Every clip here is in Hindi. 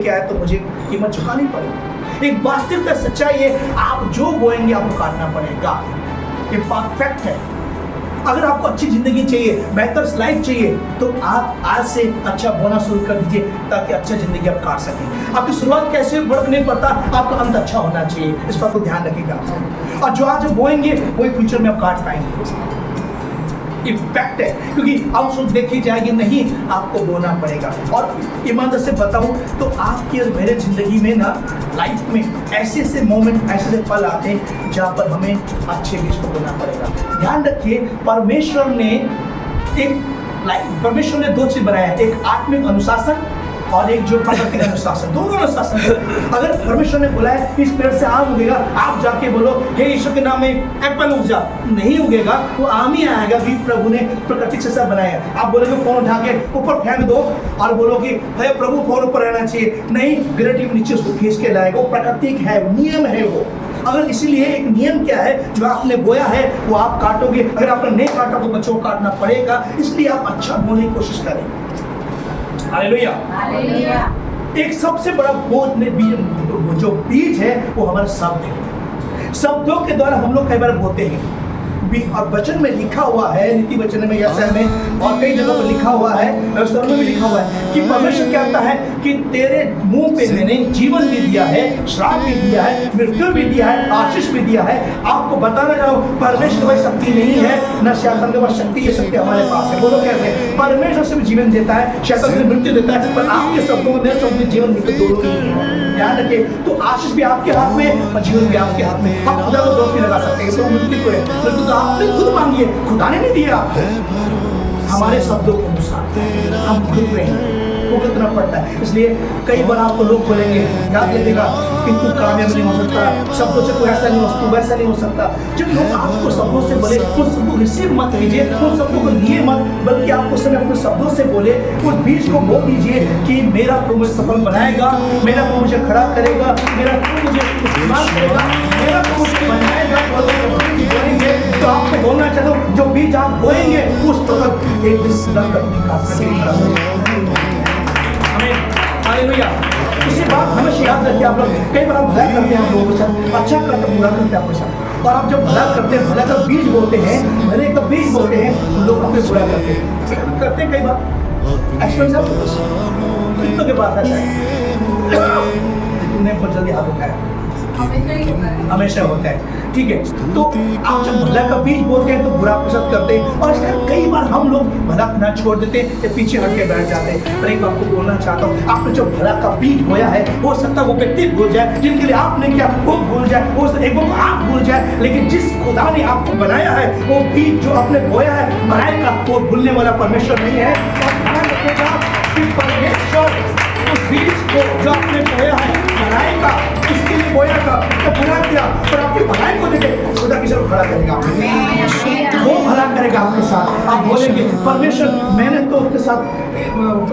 क्या है तो मुझे कीमत चुकानी पड़ेगी। एक वास्तविकता सच्चाई है, आप जो बोएंगे आपको काटना पड़ेगा। ये परफेक्ट है। अगर आपको अच्छी जिंदगी चाहिए, बेहतर लाइफ चाहिए, तो आप आज से अच्छा बोना शुरू कर दीजिए ताकि अच्छा जिंदगी आप काट सकें। आपकी शुरुआत कैसे फर्क नहीं पड़ता, आपका अंत अच्छा होना चाहिए, इस पर तो ध्यान रखिएगा। और जो आज बोएंगे वही फ्यूचर में आप काट पाएंगे। इफेक्ट है, क्योंकि आउटपुट देखी जाएगी नहीं, आपको बोना पड़ेगा। और ईमानदार से बताऊं तो आपकी और मेरे जिंदगी में ना, लाइफ में ऐसे ऐसे मोमेंट, ऐसे ऐसे पल आते हैं जहाँ पर हमें अच्छे बीज को बोना पड़ेगा। ध्यान रखिए, परमेश्वर ने दो चीज बनाया है, एक आत्मिक अनुशासन और एक जो प्राकृतिक अनुशासन, दोनों अनुशासन। अगर परमेश्वर ने बोला है कि इस पेड़ से आम उगेगा, आप जाके बोलो हे ईश्वर के नाम में एप्पल उग जा, नहीं उगेगा, वो आम ही आएगा भी प्रभु ने प्राकृतिक से सब बनाया। आप बोलोगे फोन उठा के ऊपर फेंक दो और बोलो कि हे प्रभु फोन ऊपर रहना चाहिए, नहीं, ग्रेटिव नीचे उसको खींच के लाएगा। वो प्राकृतिक है, नियम है वो। अगर इसीलिए एक नियम क्या है, जो आपने बोया है वो आप काटोगे, अगर आपने नहीं काटा तो बच्चों को काटना पड़ेगा। इसलिए आप अच्छा बोलने की कोशिश करें। हालेलुया। एक सबसे बड़ा बोझ में जो बीज है वो हमारे शब्द है। शब्दों के द्वारा हम लोग कई बार बोलते हैं। और वचन में लिखा हुआ है, नीति वचन में, यशायाह में और कई जगह पर लिखा हुआ है, व्यवस्था में भी लिखा हुआ है कि परमेश्वर कहता है कि तेरे मुंह पे मैंने जीवन भी दिया है, श्राप भी दिया है, मृत्यु भी दिया है, आशीष भी दिया है। आपको बताना चाहूं, परमेश्वर में शक्ति नहीं है, न शैतान के पास शक्ति है, शक्ति हमारे पास है। बोलो कैसे? परमेश्वर से भी जीवन देता है, शैतान से मृत्यु देता है, पर आपके शब्दों में, मेरे शब्द में जीवन निकल दोनों नहीं है। ध्यान रखिए, तो आशीष भी आपके हाथ में और जीवन भी आपके हाथ में। आप खुदा को दोष नहीं लगा सकते, तो मृत्यु को है, मृत्यु तो आपने खुद मांगी है, खुदा ने नहीं दिया आपको। हमारे शब्दों के अनुसार हम खुद रहेंगे, भुगतना पड़ता है। इसलिए कई बार आपको लोग बोलेंगे, याद रखिएगा कि तू कामयाब नहीं हो सकता, शब्दों से कोई ऐसा नहीं हो सकता, वैसा नहीं हो सकता। जब लोग आपको शब्दों से बोले, उन शब्दों को रिसीव मत कीजिए, उन शब्दों को लिए मत, बल्कि आपको समय अपने शब्दों से बोले, उस बीज को बो दीजिए कि मेरा प्रभु मुझे सफल बनाएगा, मेरा प्रभु मुझे खड़ा करेगा, मेरा प्रभु मुझे इस्तेमाल करेगा, मेरा प्रभु मुझे बनाएगा। तो आपको बोलना चाहता हूँ, जो बीज आप बोएंगे उस वक्त एक दिन सीधा करने का हालेलुया। इसी बात हमेशा याद रखिए। आप लोग कई बार भला करते हैं, आप लोगों के साथ अच्छा करते, बुरा करते हैं आपके साथ। और आप जब भला करते हैं, भला का बीज बोलते हैं, भले का बीज बोलते हैं, लोग आपसे बुरा करते हैं कई बार। एक्सपीरियंस कितनों के पास ऐसा है? तूने बहुत जल्दी हाथ उठाया, हमेशा होता है, ठीक है। तो आप जब भला का बीज बोलते हैं तो बुरा आपके साथ करते हैं, और इसलिए कई बार हम लोग भला करना छोड़ देते हैं या पीछे हट के बैठ जाते हैं। पर एक बात आपको बोलना चाहता हूँ, आपने जो भला का बीज बोया है, हो सकता है वो व्यक्ति भूल जाए, जिनके लिए आपने किया वो भूल जाए, वो एक वो आप भूल जाए, लेकिन जिस खुदा ने आपको बनाया है, वो बीज जो आपने बोया है बनाएगा, वो भूलने वाला परमेश्वर नहीं है। और ध्यान रखिएगा कि परमेश्वर उस बीज को जो आपने बोया है बनाएगा, इसके लिए बोया था, तो बुरा किया, पर आपकी भलाई को देखे खुदा की जरूर खड़ा करेगा, वो भला करेगा आपके साथ। आप बोलेंगे परमेश्वर मैंने तो उसके साथ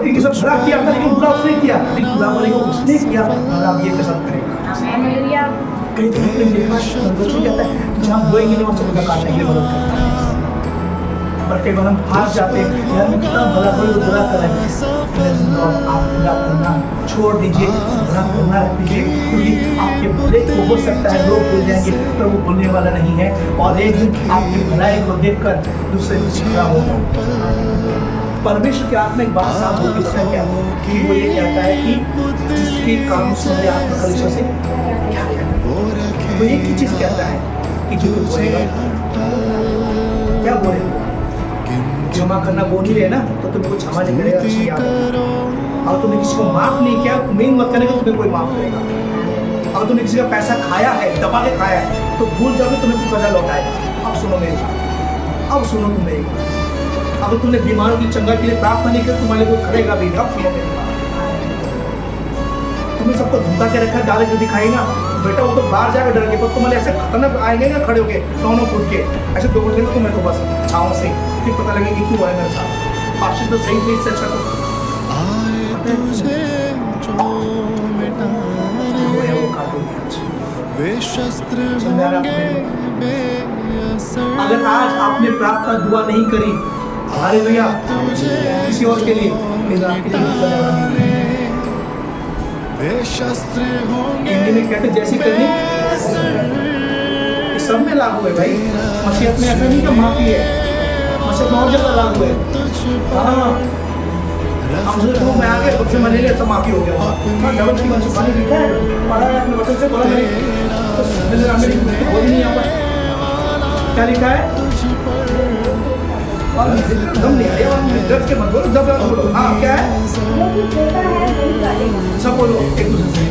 इनके साथ भला किया था, लेकिन बुरा उसने किया, लेकिन खुदा बोलेगा उसने किया, भला आप ये के साथ करेगा। कई तरह देखा कहता है जहाँ बोएंगे नहीं वहाँ से खुदा काटने के लिए मदद करता है। पर कई बार हम हार जाते हैं, यार मैं कितना भला करूँ तो बुरा करें। आप बुरा करना छोड़ दीजिए, बुरा करना रख दीजिए, क्योंकि आपके भले को हो सकता है लोग भूल जाएंगे, पर वो भूलने वाला नहीं है। और एक दिन आपकी भलाई को देखकर दूसरे को सीखा होगा। परमेश्वर के आत्मा एक बात साफ होगी, इसका क्या कि वो ये कहता है कि जिसके काम से मेरे आत्मा कलिशा से क्या वो एक ही चीज कहता है कि जो कुछ बोलेगा, क्या बोलेगा, क्षमा करना वो नहीं है ना, तो तुम्हें कुछ क्षमा नहीं करेगा, तो याद रखना। और तुमने किसी को माफ नहीं किया, मेन मत करने का, तुम्हें कोई माफ करेगा। अगर तुमने किसी का पैसा खाया है, दबा के खाया है, तो भूल जाओगे, तुम्हें कुछ पैसा लौटाएगा। अब सुनो मेरी बात, अब सुनो तुम मेरी बात। अगर तुमने बीमारों की चंगा के लिए प्रार्थना नहीं किया, तुम्हारे कोई करेगा भी। अब सुनो मेरी बात। तुमने सबको धमका के रखा, गाली जो दिखाई ना, बेटा वो तो बाहर जाकर डर के, पर तुम्हारे ऐसे खतरनाक आएंगे ना खड़े होके, दोनों फूट के ऐसे दो घंटे में, तुम्हें तो बस छाँव से फिर पता लगेगा कि क्यों आए मेरे साथ। आशीष तो सही नहीं, सच्चा तो अगर आज आपने प्रार्थना दुआ नहीं करी, हालेलुया, किसी और के लिए, हिंदी में कहते जैसी करनी सब में लागू है भाई। मसीहत में ऐसा नहीं कि माफी है, मसीहत में और जगह लागू है। हाँ हम लोग में आगे खुद से मने सब माफी हो गया। डबल की वजह से पानी लिखा है, पढ़ा है अपने वचन से, बोला मेरी बोली नहीं यहाँ पर क्या लिखा है। और दम नहीं आया और ड्रग्स के मत बोलो, दब बोलो। हाँ क्या है, सब बोलो एक दूसरे से।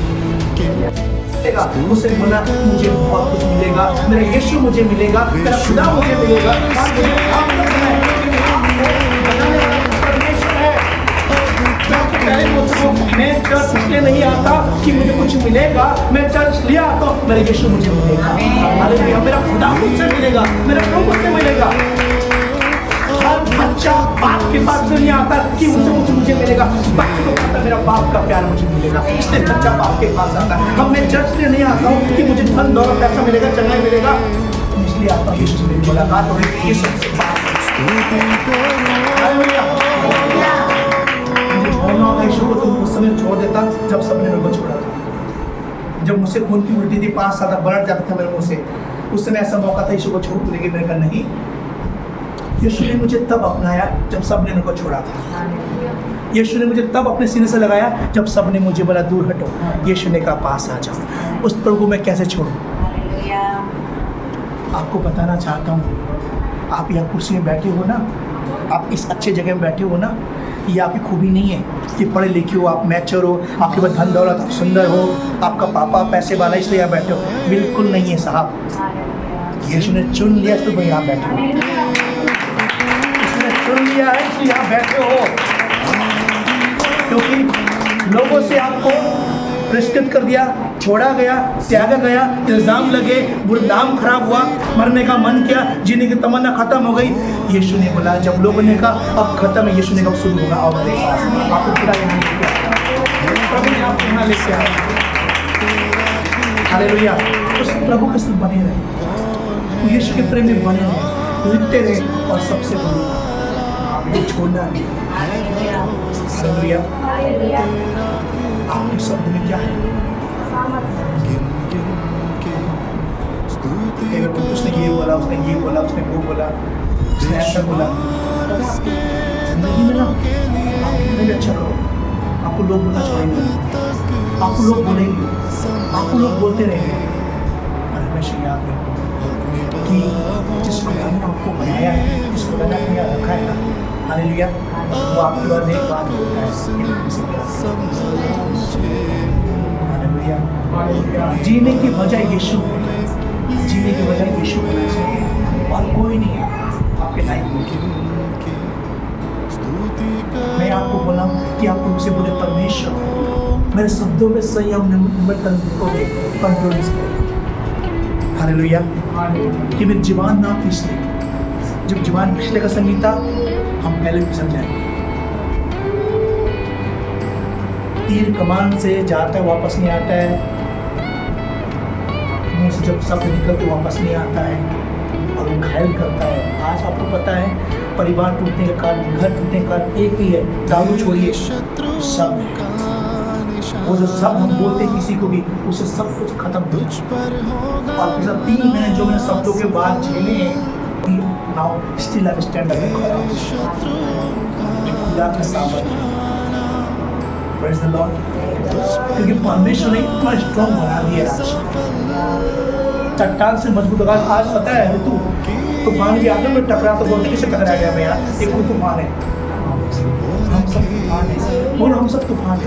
उससे बोला मुझे बहुत कुछ मिलेगा, मेरा यीशु मुझे मिलेगा, मेरा खुदा मुझे मिलेगा। मैं चर्च इसलिए नहीं आता कि मुझे कुछ मिलेगा, मैं चर्च लिया आता हूँ मेरा यीशु मुझे मिलेगा। हालेलुया, मेरा खुदा मुझसे मिलेगा, मेरा प्रभु मुझसे मिलेगा। हर बच्चा बाप के पास से नहीं आता कि मुझे मिलेगा, बच्चे को पता मेरा बाप का प्यार मुझे मिलेगा, इसलिए बच्चा बाप के पास आता है। अब मैं चर्च में नहीं आता हूँ कि मुझे धन दौलत पैसा मिलेगा, चंगाई मिलेगा, इसलिए आता हूँ यीशु से मेरी मुलाकात हो रही है। ये सबसे बात यीशु को तुम उस समय छोड़ देता जब सबने मेरे को छोड़ा था, जब मुझसे खून की उल्टी थी, 5 साल तक ब्लड जाता था मेरे मुंह से, उस समय ऐसा मौका था यीशु को छोड़, लेकिन मैंने कहा नहीं। यीशु ने मुझे तब अपनाया जब सबने मेरे को छोड़ा था। यीशु ने मुझे तब अपने सीने से लगाया जब सबने मुझे बोला दूर हटो। यीशु ने कहा पास आ जाओ। उस प्रभु मैं कैसे छोड़ूं? आपको बताना चाहता हूँ, आप यहाँ कुर्सी में बैठे हो ना, आप इस अच्छे जगह में बैठे हो ना, ये आपकी खूबी नहीं है कि पढ़े लिखे हो, आप मैच्योर हो, आपके पास धन दौलत, आप सुंदर हो, आपका पापा पैसे वाला इसलिए यहाँ बैठे हो। बिल्कुल नहीं है साहब। यीशु ने चुन लिया तो भाई यहाँ बैठे हो, इसने चुन लिया है इसलिए यहाँ बैठे हो, क्योंकि लोगों से आपको पुरस्कृत कर दिया, छोड़ा गया, त्यागा गया, इल्जाम लगे, नाम खराब हुआ, मरने का मन किया, जीने की तमन्ना खत्म हो गई। यीशु ने बोला, जब लोगों ने कहा अब खत्म है, यीशु ने कहा शुरू होगा, आओ मेरे पास। आपको पूरा यहाँ लेके आया, प्रभु ने आपको यहाँ लेके आया। हालेलुया। उस प्रभु के साथ बने रहे, यीशु के प्रेम में बने रहे, लिखते रहे, और सबसे बड़ी आपको छोड़ना नहीं। हालेलुया। आपके शब्द में क्या है? उसने ये बोला, उसने ये बोला, उसने वो बोला, उसने ऐसा बोला। नहीं मिला, आप कितने भी अच्छा करो, आपको लोग बोलना छोड़ेंगे, आपको लोग बोलेंगे, आपको लोग बोलते रहेंगे। और हमेशा याद रखो कि जिस खुदा ने आपको बनाया है, जिस खुदा ने आपको यहाँ रखा है ना, हालेलुया, वो आपके बाद एक बात होता है, हालेलुया। जीने की वजह यीशु है, जीने की वजह यीशु है, और कोई नहीं है आपके लाइफ में। मैं आपको बोला कि आपको मुझे बोले परमेश्वर मेरे शब्दों में संयम कंट्रोल करो। हालेलुया। कि मेरी जुबान ना फिसले, जब जुबान फिसले का संगीता हम पहले फिसल जाएंगे। तीर कमान से जाता है वापस नहीं आता है, मुंह से जब शब्द निकलते वापस नहीं आता है, और वो घायल करता है। आज आपको पता है परिवार टूटने का कारण, घर टूटने का कारण एक ही है, दारू छोड़िए, सब वो जो सब हम बोलते हैं किसी को भी, उससे सब कुछ खत्म हो जाए। और पिछले 3 महीने जो मैंने शब्दों के बाद झेले, now still I stand up खुदा के सामने। Praise the Lord. क्योंकि परमेश्वर ने इतना स्ट्रॉन्ग बना दिया आज, चट्टान से मजबूत आवाज। आज पता है तू तूफान भी आते में टकरा तो बोलते किसे टकरा गया मैं यार, एक कोई तूफान है, हम सब तूफान है, बोल हम सब तूफान है,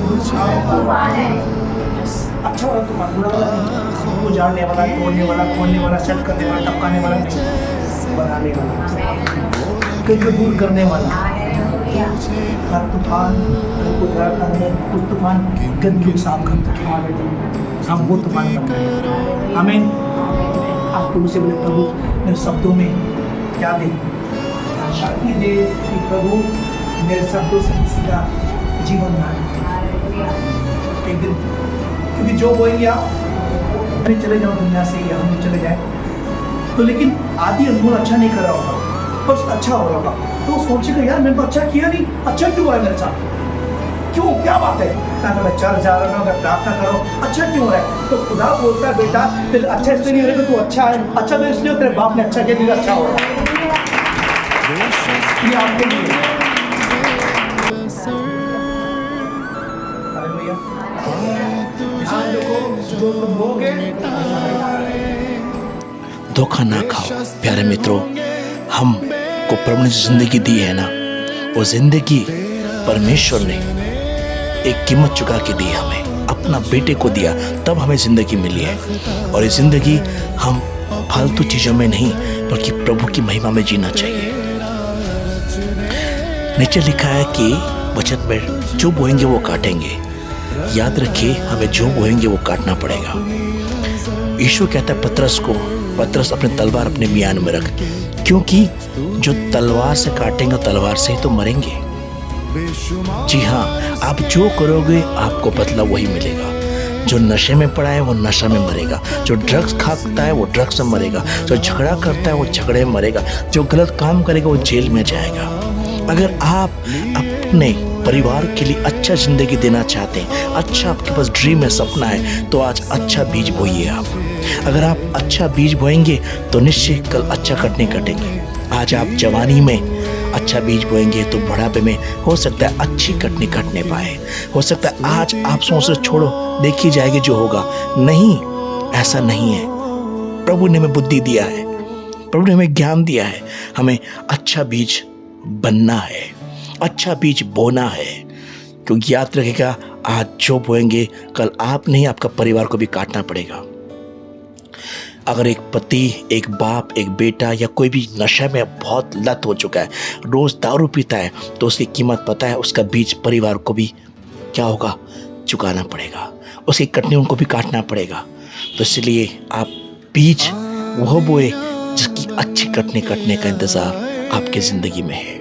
अच्छा वाला तूफान, बुरा वाला नहीं, उजाड़ने वाला, तोड़ने वाला, खोलने वाला, सेट करने वाला, टपकाने वाला नहीं, बनाने वाला, कहीं को दूर करने वाला। हर तूफान को उजाड़ता है, कुछ तूफान गंदगी साफ करता है, हम वो तूफान करते हैं। आमीन। आप प्रभु से बोले प्रभु मेरे शब्दों में क्या दे, शक्ति दे कि प्रभु मेरे शब्दों से किसी का जीवन ना एक दिन, क्योंकि जो बोलेंगे आप चले जाओ दुनिया से, या हम चले जाए तो, लेकिन आदि अनुभव अच्छा नहीं कर रहा होगा, बस अच्छा हो रहा होगा तो सोचेगा यार मैंने तो अच्छा किया नहीं, अच्छा क्यों हुआ मेरे साथ। क्यों, क्या बात है? ना तो मैं चर्च जा रहा हूँ, मैं प्रार्थना कर रहा हूँ, अच्छा क्यों हो रहा है? तो खुदा बोलता है बेटा तेरे अच्छा इसलिए नहीं हो रहा कि तू अच्छा है, अच्छा तो इसलिए तेरे बाप ने अच्छा किया तेरा अच्छा हो रहा है। ये आपके लिए है। हालेलुया। ध्यान रखो, जो तुम बोगे धोखा ना खाओ। प्यारे मित्रों, हम को प्रभु ने जो जिंदगी दी है ना, वो जिंदगी परमेश्वर ने एक कीमत चुका के दी, हमें अपना बेटे को दिया, तब हमें जिंदगी मिली है। और ये जिंदगी हम फालतू चीजों में नहीं बल्कि प्रभु की महिमा में जीना चाहिए। नीचे लिखा है कि वचन में जो बोएंगे वो काटेंगे। याद रखिए, हमें जो बोएंगे वो काटना पड़ेगा। यीशु कहता है पतरस अपने तलवार अपने मियान में रख, क्योंकि जो तलवार से काटेंगे तलवार से ही तो मरेंगे। जी हाँ, आप जो करोगे आपको बदला वही मिलेगा। जो नशे में पड़ा है वो नशा में मरेगा, जो ड्रग्स खाता है वो ड्रग्स में मरेगा, जो झगड़ा करता है वो झगड़े में मरेगा, जो गलत काम करेगा वो जेल में जाएगा। अगर आप अपने परिवार के लिए अच्छा जिंदगी देना चाहते हैं, अच्छा आपके पास ड्रीम है, सपना है, तो आज अच्छा बीज बोइए आप। अगर आप अच्छा बीज बोएंगे तो निश्चित कल अच्छा कटेंगे। आज आप जवानी में अच्छा बीज बोएंगे तो बुढ़ापे में हो सकता है अच्छी कटनी कटने पाए। हो सकता है आज आप सोच छोड़ो, देखी जाएगी जो होगा। नहीं, ऐसा नहीं है। प्रभु ने हमें बुद्धि दिया है, प्रभु ने हमें ज्ञान दिया है। हमें अच्छा बीज बनना है, अच्छा बीज बोना है, क्योंकि याद रखिएगा आज जो बोएंगे कल आप नहीं आपका परिवार को भी काटना पड़ेगा। अगर एक पति, एक बाप, एक बेटा या कोई भी नशे में बहुत लत हो चुका है, रोज दारू पीता है, तो उसकी कीमत पता है, उसका बीज परिवार को भी क्या होगा, चुकाना पड़ेगा, उसकी कटनियों को भी काटना पड़ेगा। तो इसलिए आप बीज वो बोए जिसकी अच्छी कटने का इंतजार आपकी जिंदगी में है।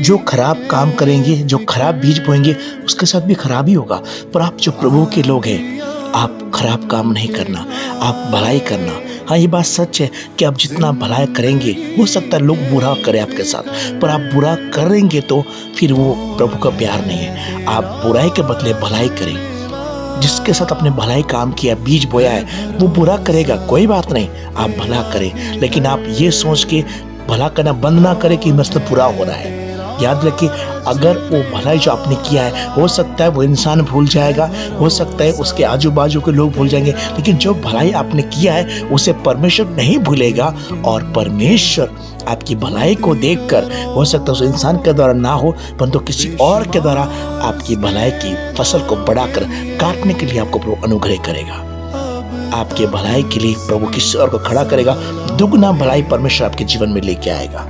जो खराब काम करेंगे, जो खराब बीज बोएंगे उसके साथ भी खराब ही होगा। पर आप जो प्रभु के लोग हैं, आप खराब काम नहीं करना, आप भलाई करना। हाँ, ये बात सच है कि आप जितना भलाई करेंगे, हो सकता है लोग बुरा करें आपके साथ, पर आप बुरा करेंगे तो फिर वो प्रभु का प्यार नहीं है। आप बुराई के बदले भलाई करें। जिसके साथ आपने भलाई काम किया, बीज बोया है, वो बुरा करेगा, कोई बात नहीं, आप भला करें। लेकिन आप ये सोच के भला करना बंद ना करें कि मुझसे बुरा हो रहा है। याद रखिए, अगर वो भलाई जो आपने किया है, हो सकता है वो इंसान भूल जाएगा, हो सकता है उसके आजू बाजू के लोग भूल जाएंगे, लेकिन जो भलाई आपने किया है उसे परमेश्वर नहीं भूलेगा। और परमेश्वर आपकी भलाई को देखकर, हो सकता है उस इंसान के द्वारा ना हो, परंतु किसी और के द्वारा आपकी भलाई की फसल को बढ़ाकर काटने के लिए आपको प्रभु अनुग्रह करेगा। आपके भलाई के लिए प्रभु किसी और को खड़ा करेगा, दुगना भलाई परमेश्वर आपके जीवन में लेके आएगा।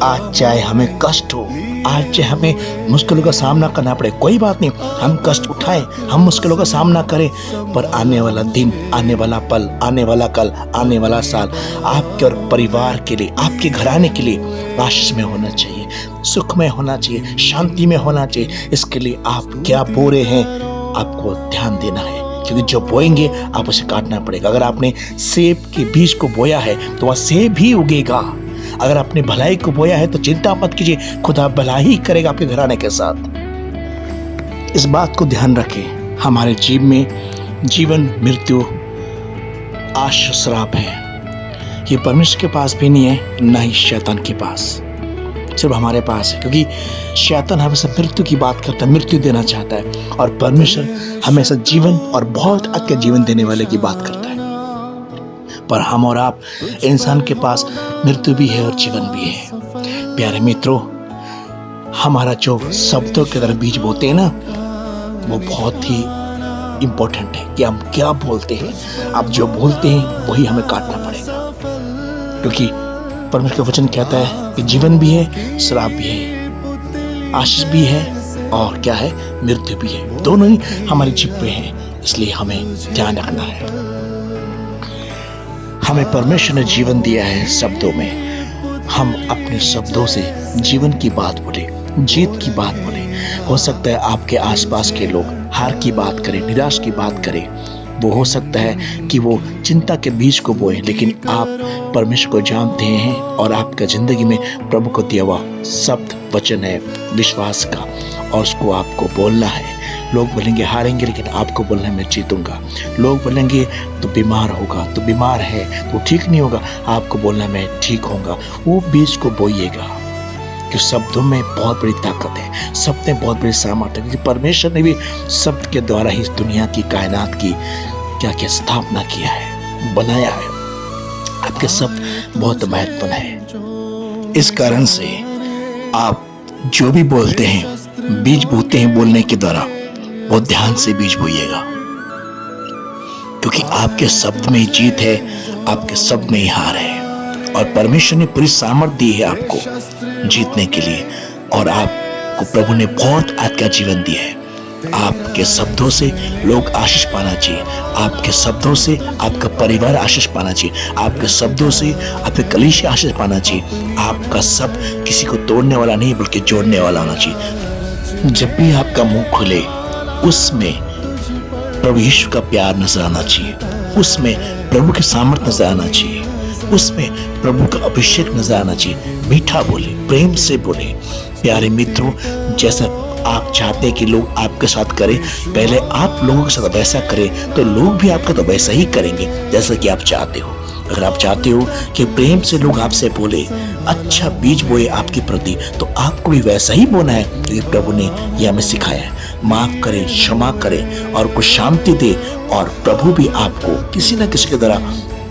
आज चाहे हमें कष्ट हो, आज चाहे हमें मुश्किलों का सामना करना पड़े, कोई बात नहीं, हम कष्ट उठाएं, हम मुश्किलों का सामना करें, पर आने वाला दिन, आने वाला पल, आने वाला कल, आने वाला साल आपके और परिवार के लिए, आपके घराने के लिए आशीष में होना चाहिए, सुख में होना चाहिए, शांति में होना चाहिए। इसके लिए आप क्या बो रहे हैं, आपको ध्यान देना है, क्योंकि जो बोएंगे आप उसे काटना पड़ेगा। अगर आपने सेब के बीज को बोया है तो वह सेब ही उगेगा। अगर आपने भलाई को बोया है तो चिंता मत कीजिए, खुदा भलाई ही करेगा आपके घराने के साथ। इस बात को ध्यान रखें, हमारे जीवन में जीवन मृत्यु आश श्राप है, ये परमेश्वर के पास भी नहीं है, न ही शैतान के पास, सिर्फ हमारे पास है। क्योंकि शैतान हमेशा मृत्यु की बात करता है, मृत्यु देना चाहता है, और परमेश्वर हमेशा जीवन और बहुत अच्छा जीवन देने वाले की बात करता है। पर हम और आप, इंसान के पास मृत्यु भी है और जीवन भी है। प्यारे मित्रों, हमारा जो शब्दों के तरह बीज बोते हैं ना, वो बहुत ही इम्पोर्टेंट है कि हम क्या बोलते हैं। आप जो बोलते हैं वही हमें काटना पड़ेगा, क्योंकि परमेश्वर का वचन कहता है कि जीवन भी है, श्राप भी है, आशीष भी है, और क्या है, मृत्यु भी है। दोनों ही हमारी जिब पे हैं, इसलिए हमें ध्यान रखना है। हमें परमेश्वर ने जीवन दिया है शब्दों में, हम अपने शब्दों से जीवन की बात बोले, जीत की बात बोले। हो सकता है आपके आसपास के लोग हार की बात करें, निराश की बात करें, वो हो सकता है कि वो चिंता के बीज को बोए, लेकिन आप परमेश्वर को जानते हैं और आपका जिंदगी में प्रभु को दिया हुआ शब्द वचन है विश्वास का, और उसको आपको बोलना है। लोग बोलेंगे हारेंगे, लेकिन आपको बोलना है मैं जीतूंगा। लोग बोलेंगे तो बीमार होगा, तो बीमार है तो ठीक नहीं होगा, आपको बोलना है मैं ठीक होऊंगा। वो बीज को बोइएगा, कि शब्दों में बहुत बड़ी ताकत है, शब्द में बहुत बड़ी सामर्थ्य है, क्योंकि परमेश्वर ने भी शब्द के द्वारा ही इस दुनिया की, कायनात की क्या क्या स्थापना किया है, बनाया है। आपके शब्द बहुत महत्वपूर्ण है। इस कारण से आप जो भी बोलते हैं, बीज बोते हैं बोलने के द्वारा, बहुत ध्यान से बीज बोइएगा, क्योंकि आपके शब्द में ही जीत है, आपके शब्द में ही हार है। और परमेश्वर ने पूरी सामर्थ दी है आपको जीतने के लिए, और आपको प्रभु ने बहुत आत्मा जीवन दिया है। आपके शब्दों से लोग आशीष पाना चाहिए, आपके शब्दों से आपका परिवार आशीष पाना चाहिए, आपके शब्दों से आपके कलीसिया आशीष पाना चाहिए। आपका शब्द किसी को तोड़ने वाला नहीं बल्कि जोड़ने वाला होना चाहिए। जब भी आपका मुंह खुले उसमें प्रभु यीशु का प्यार नजर आना चाहिए, उसमें प्रभु की सामर्थ नजर आना चाहिए, उसमें प्रभु का अभिषेक नजर आना चाहिए। मीठा बोले, प्रेम से बोले। प्यारे मित्रों, जैसा आप चाहते हैं कि लोग आपके साथ करें, पहले आप लोगों के साथ वैसा करें, तो लोग भी आपका तो वैसा ही करेंगे जैसा कि आप चाहते हो। अगर आप चाहते हो कि प्रेम से लोग आपसे बोले, अच्छा बीज बोए आपके प्रति, तो आपको भी वैसा ही बोना है, क्योंकि प्रभु ने यह हमें सिखाया है। माफ करें, क्षमा करें और कुछ शांति दे, और प्रभु भी आपको किसी न किसी के द्वारा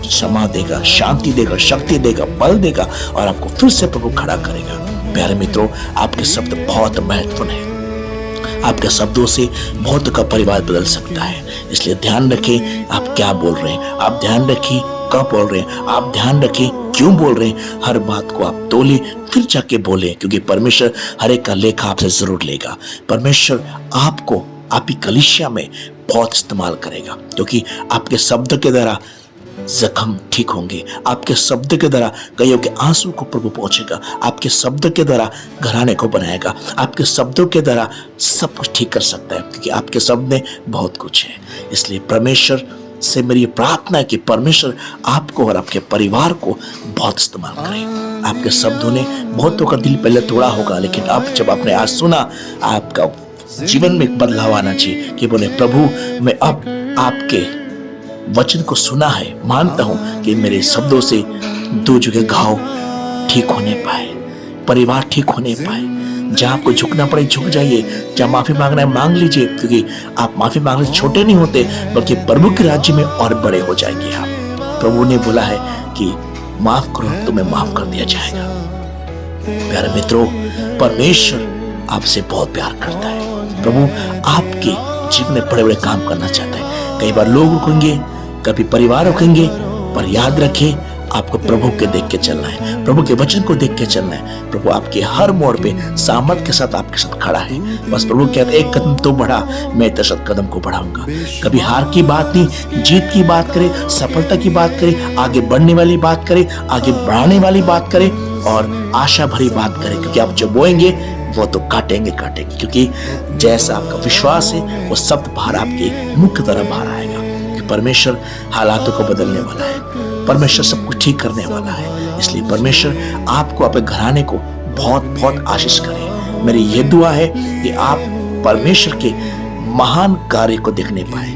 क्षमा देगा, शांति देगा, शक्ति देगा, बल देगा, और आपको फिर से प्रभु खड़ा करेगा। प्यारे मित्रों, आपके शब्द बहुत महत्वपूर्ण है। आपके शब्दों से बहुत का परिवार बदल सकता है, इसलिए ध्यान रखें आप क्या बोल रहे हैं, आप ध्यान रखें कब बोल रहे हैं, आप ध्यान रखें क्यों बोल रहे हैं। हर बात को आप तोले फिर जाके बोले, क्योंकि परमेश्वर हर एक का लेखा आपसे जरूर लेगा। परमेश्वर आपको आपकी कलीसिया में बहुत इस्तेमाल करेगा, क्योंकि आपके शब्द के द्वारा जख्म ठीक होंगे, आपके शब्द के द्वारा कईयों के आंसू को प्रभु पहुंचेगा, आपके शब्द के द्वारा घराने को बनाएगा, आपके शब्दों के द्वारा सब कुछ ठीक कर सकता है, क्योंकि आपके शब्द में बहुत कुछ है। इसलिए परमेश्वर से मेरी प्रार्थना है कि परमेश्वर आपको और आपके परिवार को बहुत इस्तेमाल करे। आपके शब्दों ने बहुतों का दिल पहले तोड़ा होगा, लेकिन अब जब आपने आज सुना, आपका जीवन में एक बदलाव आना चाहिए कि बोले प्रभु मैं अब आपके वचन को सुना है, मानता हूं कि मेरे शब्दों से दो जगह घाव ठीक होने पाए, परिवार ठीक होने पाए। जहां आपको झुकना पड़े झुक जाइए, जहां माफी मांगना है मांग लीजिए, क्योंकि आप माफी मांगने से छोटे नहीं होते, बल्कि प्रभु के राज्य में और बड़े हो जाएंगे आप। प्रभु ने बोला है कि माफ करो तुम्हें माफ कर दिया जाएगा। प्यारे मित्रों, परमेश्वर आपसे बहुत प्यार करता है। प्रभु आपके जीवन में बड़े बड़े काम करना चाहता है। कई बार लोग रुकेंगे, कभी परिवार रुकेंगे, पर याद रखें आपको प्रभु के देख के चलना है, प्रभु के वचन को देख के चलना है। प्रभु आपके हर मोड़ पे सामर्थ के साथ आपके साथ खड़ा है। बस प्रभु कहते एक कदम तो बढ़ा, मैं 10 कदम को बढ़ाऊंगा। कभी हार की बात नहीं, जीत की बात करे, सफलता की बात करे, आगे बढ़ने वाली बात करे, आगे बढ़ाने वाली बात करे और आशा भरी बात करे, क्योंकि आप जो बोएंगे वो तो काटेंगे, क्योंकि जैसा आपका विश्वास है वो सब बाहर आपके मुख की तरह बाहर आएगा। कि परमेश्वर हालातों को बदलने वाला है, परमेश्वर सब कुछ ठीक करने वाला है। इसलिए परमेश्वर आपको, अपने घराने को बहुत बहुत आशीष करे। मेरी ये दुआ है कि आप परमेश्वर के महान कार्य को देखने पाए।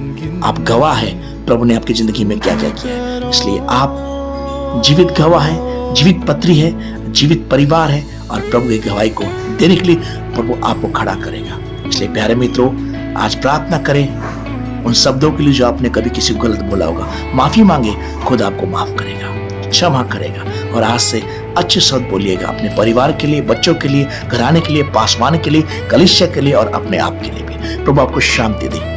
आप गवाह है प्रभु ने आपकी जिंदगी में क्या क्या किया है, इसलिए आप जीवित गवाह है, जीवित पत्री है, जीवित परिवार है, और प्रभु की गवाही को देने के लिए प्रभु आपको खड़ा करेगा। इसलिए प्यारे मित्रों, आज प्रार्थना करें उन शब्दों के लिए जो आपने कभी किसी को गलत बोला होगा। माफी मांगे, खुद आपको माफ करेगा, क्षमा करेगा, और आज से अच्छे शब्द बोलिएगा अपने परिवार के लिए, बच्चों के लिए, घराने के लिए, पासवान के लिए, कलीसिया के लिए और अपने आप के लिए भी। प्रभु आपको शांति दे।